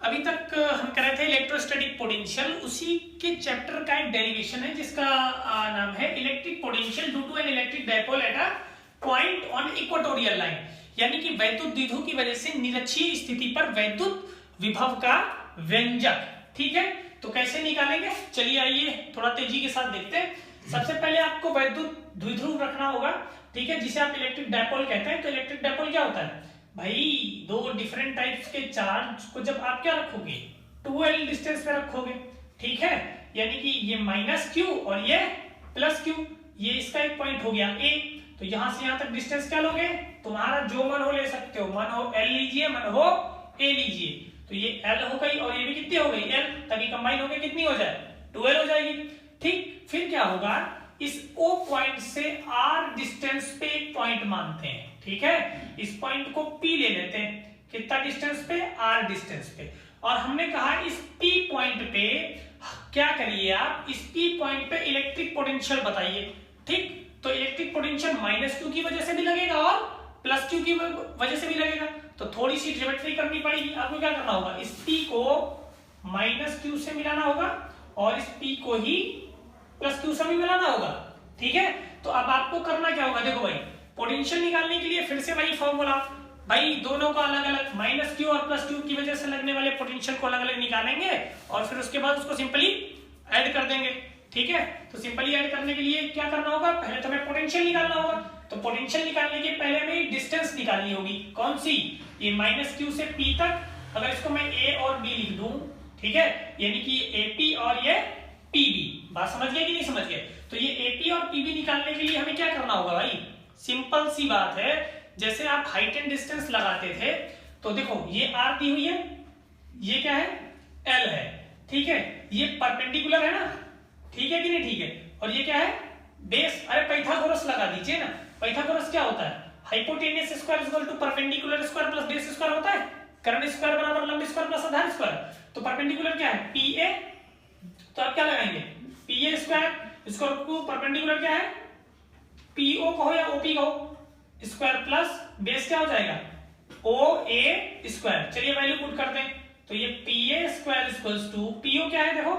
अभी तक हम कर रहे थे इलेक्ट्रोस्टैटिक पोटेंशियल, उसी के चैप्टर का एक डेरिवेशन है जिसका नाम है electric potential due to an electric dipole at a point on equatorial line. यानी कि वैद्युत द्विध्रुव की वजह से निरक्षीय स्थिति पर वैद्युत विभव का व्यंजक। ठीक है, तो कैसे निकालेंगे, चलिए आइए थोड़ा तेजी के साथ देखते हैं। सबसे पहले आपको वैद्युत द्विध्रुव रखना होगा, ठीक है, जिसे आप इलेक्ट्रिक डायपोल कहते हैं। तो इलेक्ट्रिक डायपोल क्या होता है भाई, दो डिफरेंट टाइप्स के चार्ज को जब आप क्या रखोगे, 2l डिस्टेंस पे रखोगे, ठीक है, यानी कि ये माइनस क्यू और ये प्लस क्यू, ये इसका एक पॉइंट हो गया ए। तो यहां से यहां तक डिस्टेंस क्या लोगे, तुम्हारा जो मन हो ले सकते हो, मन हो l लीजिए, मन हो a लीजिए। तो ये l हो गई और ये भी कितनी हो गई l, तभी कंबाइन होकर कितनी हो जाए, 2l हो जाएगी। ठीक, फिर क्या होगा, इस O पॉइंट से R डिस्टेंस पे एक पॉइंट मानते हैं, ठीक है, इस पॉइंट को P ले लेते हैं, कितना डिस्टेंस पे, R डिस्टेंस पे। और हमने कहा इस P पॉइंट पे क्या करिए आप, इस P पॉइंट पे इलेक्ट्रिक पोटेंशियल बताइए। ठीक, तो इलेक्ट्रिक पोटेंशियल माइनस क्यू की वजह से भी लगेगा और प्लस क्यू की वजह से भी लगेगा। तो थोड़ी सी ज्योमेट्री करनी पड़ेगी। आपको क्या करना होगा, इस P को माइनस क्यू से मिलाना होगा और इस P को ही प्लस क्यू से भी मिलाना होगा, ठीक है। तो अब आपको करना क्या होगा, देखो भाई, पोटेंशियल निकालने के लिए फिर से वही फॉर्मूला, भाई दोनों को अलग अलग, माइनस क्यू और प्लस क्यू की वजह से लगने वाले पोटेंशियल को अलग अलग निकालेंगे और फिर उसके बाद उसको सिंपली ऐड कर देंगे, ठीक है। तो सिंपली ऐड करने के लिए क्या करना होगा, पहले तो हमें पोटेंशियल निकालना होगा। तो पोटेंशियल निकालने के पहले हमें डिस्टेंस निकालनी होगी, कौन सी, ये माइनस क्यू से पी तक। अगर इसको मैं ए और बी लिख दूं, ठीक है, यानी कि एपी और ये पीबी, बात समझ गए कि नहीं समझ गए। तो ये एपी और पीबी निकालने के लिए हमें क्या करना होगा भाई, सिंपल सी बात है, जैसे आप हाइट एंड डिस्टेंस लगाते थे, तो देखो ये आर दी हुई है, ये क्या है, एल है, ठीक है, ये परपेंडिकुलर है ना, ठीक है कि नहीं, ठीक है, और ये क्या है, बेस। अरे पाइथागोरस लगा दीजिए ना, पाइथागोरस क्या होता है, hypotenuse square equal to perpendicular square plus base square होता है, कर्ण स्क्वायर बराबर लंब स्क्वायर प्लस आधार स्क्वायर। तो परपेंडिकुलर क्या है, पी ए, तो आप क्या लगाएंगे, पी ए स्क्वायर, इसको परपेंडिकुलर क्या है, पीओ कहो या ओपी कहो, स्क्वायर प्लस बेस क्या हो जाएगा, ओ ए स्क्वायर। चलिए वैल्यू पुट करते हैं, तो ये P A square equals to, P O क्या है, देखो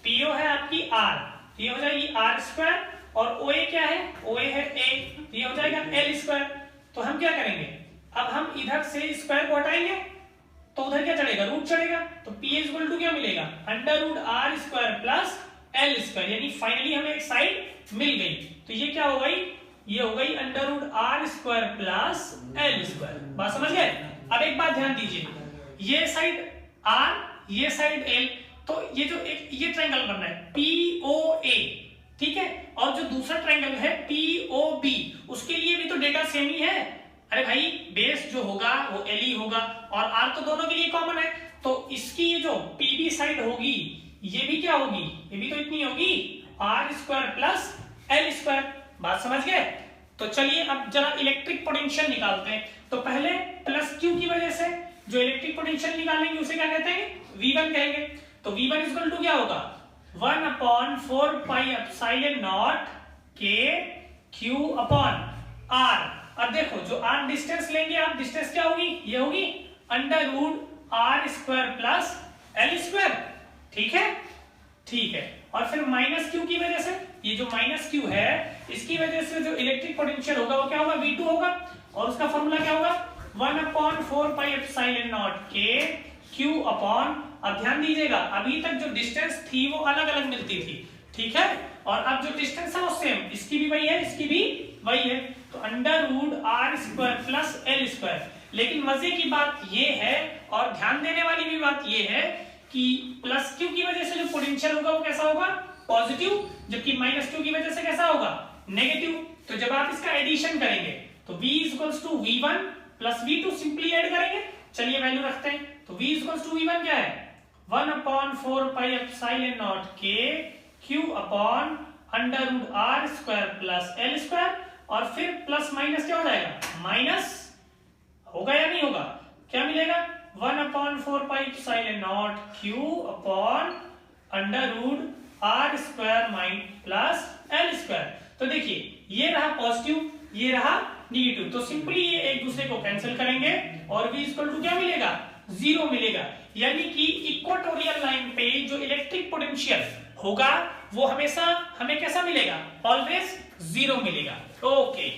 पीओ है आपकी आर, ये हो जाएगी आर स्क्वायर, और ओ ए क्या है, ओ ए है ए, ये हो जाएगा एल स्क्वायर। तो हम क्या करेंगे, अब हम इधर से स्क्वायर को हटाएंगे तो उधर क्या चढ़ेगा, रूट चढ़ेगा। तो पी इक्वल टू क्या मिलेगा, under root R square plus L square, यानी फाइनली हमें एक साइड मिल गई। तो ये क्या हो गई, ये हो गई under root R square plus L square. बात समझ गए। अब एक बात ध्यान दीजिए, ये साइड आर, ये साइड एल, तो ये जो एक ये ट्रायंगल बनना है पीओए, ठीक है, और जो दूसरा ट्रायंगल है पीओबी, उसके लिए भी तो डेटा सेम ही है। अरे भाई बेस जो होगा वो एल ही होगा और आर तो दोनों के लिए कॉमन है। तो इसकी ये जो पीबी साइड होगी, ये भी क्या होगी, ये भी तो इतनी होगी, R square plus L square. बात समझ गए। तो चलिए अब जरा इलेक्ट्रिक पोटेंशियल निकालते हैं। तो पहले प्लस क्यू की वजह से जो इलेक्ट्रिक पोटेंशियल निकालेंगे उसे क्या कहते हैं, V1 कहेंगे। तो V1 इक्वल टू क्या होगा, 1/4 पाई एप्सिलॉन नॉट के क्यू अपॉन आर। अब देखो जो आर डिस्टेंस लेंगे आप, डिस्टेंस क्या होगी, ये होगी under root R square plus L square, ठीक है, ठीक है। और फिर माइनस क्यू की वजह से, ये जो माइनस क्यू है इसकी वजह से जो इलेक्ट्रिक पोटेंशियल होगा वो क्या होगा, V2 होगा, और उसका फॉर्मूला क्या होगा, 1/4 पाई एप्सिलॉन नॉट के क्यू अपॉन। अब ध्यान दीजिएगा, अभी तक जो डिस्टेंस थी वो अलग अलग मिलती थी, ठीक है, और अब जो डिस्टेंस है वो सेम, इसकी भी वही है, इसकी भी वही है। तो under root R square plus L square. लेकिन मजे की बात ये है और ध्यान देने वाली भी बात ये है कि प्लस क्यू की वजह से जो पोटेंशियल होगा वो कैसा होगा, पॉजिटिव, जबकि माइनस क्यू की वजह से कैसा होगा, नेगेटिव। तो जब आप इसका एडिशन करेंगे तो V equals to V1 plus V2 simply add करेंगे। चलिए वैल्यू रखते हैं। तो V इक्वल्स टू V1 क्या है, 1/4 पाई एप्सिलॉन नॉट के Q upon under root R square plus L square, और फिर प्लस माइनस क्या हो जाएगा, माइनस होगा या नहीं होगा, क्या मिलेगा, 1/4 pi epsilon naught Q upon under root R square minus plus L square. तो देखिए ये रहा पॉजिटिव, ये रहा नेगेटिव, तो सिंपली ये एक दूसरे को कैंसिल करेंगे और V इक्वल टू क्या मिलेगा, 0 मिलेगा। यानी कि पोटेंशियल होगा वो हमेशा हमें कैसा मिलेगा, ऑलवेज जीरो मिलेगा। ओके